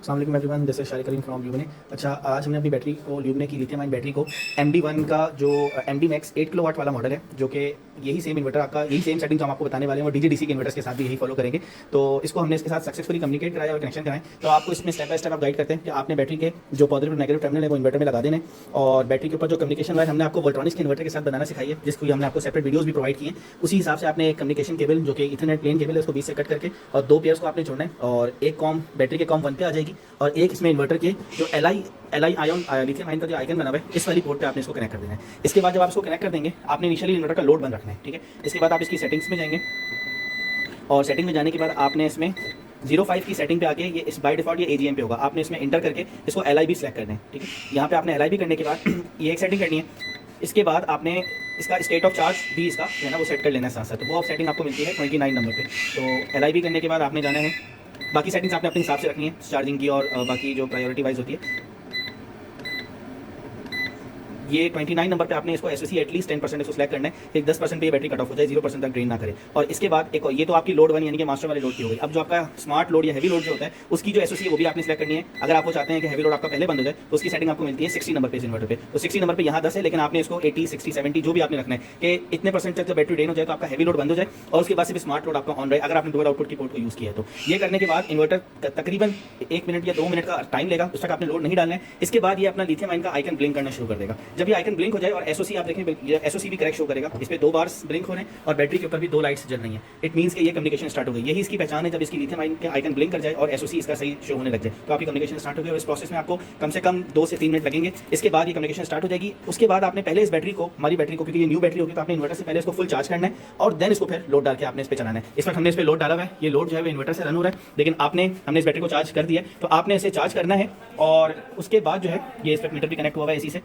अस्सलाम वालेकुम everyone, this is Shariq Karim from Lumine. अच्छा, आज हमने अपनी बैटरी को ल्यूमिने की लिथियम आयन बैटरी को MD1 का जो MD मैक्स 8 किलोवाट वाला मॉडल है, जो कि यही सेम इन्वर्टर आपका, यही सेम सेटिंग जो हम आपको बताने वाले हैं, और डीसी के इन्वर्टर्स के साथ भी यही फॉलो करेंगे। तो इसको हमने इसके साथ सक्सेसफुली कम्युनिकेट कराया और कनेक्शन कराएं। तो आपको इसमें स्टेप बाय स्टेप आप गाइड करते हैं कि आपने बैटरी के जो पॉजिटिव और नेगेटिव टर्मिनल है वो इन्वर्टर में लगा देने, और बैटरी के ऊपर जो कम्युनिकेशन वायर हमने आपको वोल्ट्रॉनिक्स के इन्वर्टर के साथ बनाना सिखाई है, जिसको हमने आपको सेपरेट वीडियोस भी प्रोवाइड किए हैं। उसी हिसाब से आपने कम्युनिकेशन केबल जो कि इथरनेट प्लेन केबल है उसको बीच से कट करके और दो पेयर्स को आपने जोड़ना है, और एक कॉम बैटरी के कॉम 1 पे आ जाएगी और एक इसमें इन्वर्टर के जो L I ion lithium ion का जो आइकन बना हुआ है इस वाली पोर्ट पे आपने इसको कनेक्ट कर देना है। इसके बाद जब आप इसको कनेक्ट कर देंगे, आपने इनिशियली इन्वर्टर का लोड बंद रखना है, ठीक है। इसके बाद आप इसकी सेटिंग्स में जाएंगे, और सेटिंग में जाने के बाद आपने इसमें 05 की सेटिंग पे आके ये इस बाय डिफॉल्ट ये AGM पे होगा, आपने इसमें इंटर करके इसको LIB सेलेक्ट करना है, ठीक है। यहाँ पे आपने LIB करने के बाद ये एक सेटिंग करनी है। इसके बाद आपने इसका स्टेट ऑफ चार्ज भी इसका जो है ना वो सेट कर लेना है साथ साथ। तो वो सेटिंग आपको मिलती है 29 नंबर पे। तो LIB करने के बाद आपने जाना है, बाकी सेटिंग्स आपने अपने हिसाब से रखनी है चार्जिंग की, और बाकी जो प्रायोरिटी वाइज होती है। ये 29 नंबर पे आपने इसको SOC एटलीस्ट 10% इसको सेलेक्ट करना है, एक 10% पे ये बैटरी कट ऑफ हो जाए, 0% तक ड्रेन ना करे। और इसके बाद एक ये तो आपकी लोड 1 यानी कि मास्टर वाले लोड की हो गई। अब जो आपका स्मार्ट लोड या हैवी लोड जो होता है उसकी जो SOC है वो भी आपने सेलेक्ट करनी है। अगर आपको चाहते हैं कि हैवी लोड आपका पहले बंद हो जाए तो उसकी सेटिंग आपको मिलती है 60 नंबर पे इस इन्वर्टर पे। तो 60 नंबर पे यहाँ 10 है, लेकिन आपने इसको 80, 60, 70 जो भी आपने रखना है कि इतने % तक जब बैटरी ड्रेन हो जाए तो आपका हैवी लोड बंद हो जाए, और उसके बाद सिर्फ स्मार्ट लोड आपका ऑन रहे अगर आपने डुअल आउटपुट की पोर्ट को यूज़ किया है। तो ये करने के बाद इन्वर्टर तकरीबन 1 मिनट या 2 मिनट का टाइम लेगा, उस तक आपने लोड नहीं डालना है। इसके बाद ये अपना लिथियम आयन का आइकन ब्लिंक करना शुरू कर देगा। जब ये आइकन ब्लिंक हो जाए और SOC आप देखें, SOC भी करेक्ट शो करेगा, इस पे 2 बार ब्लिंक हो रहे हैं और बैटरी के ऊपर भी 2 लाइट्स जल रही हैं। इट मींस कि ये कम्युनिकेशन स्टार्ट हो गई। यही इसकी पहचान है, जब इसकी लिथियम आयन के आइकन ब्लिंक कर जाए और SOC इसका सही शो होने लग जाए तो आपकी कम्युनिकेशन स्टार्ट हो गई। और इस प्रोसेस में आपको कम से कम 2 से 3 मिनट लगेंगे। इसके बाद ये कम्युनिकेशन स्टार्ट हो जाएगी। उसके बाद आपने पहले इस बैटरी को, हमारी बैटरी को, क्योंकि ये न्यू बैटरी होगी तो आपने इन्वर्टर से पहले इसको फुल चार्ज करना है और देन इसको फिर लोड डाल के आपने इस पर चलाना है। इस वक्त हमने इस पर लोड डाला हुआ है, ये लोड जो है वो इन्वर्टर से रन हो रहा है, लेकिन हमने इस बैटरी को चार्ज कर दिया है। तो आपने इसे चार्ज करना है और उसके बाद जो है ये इस पर मीटर भी कनेक्ट हुआ है इसी से।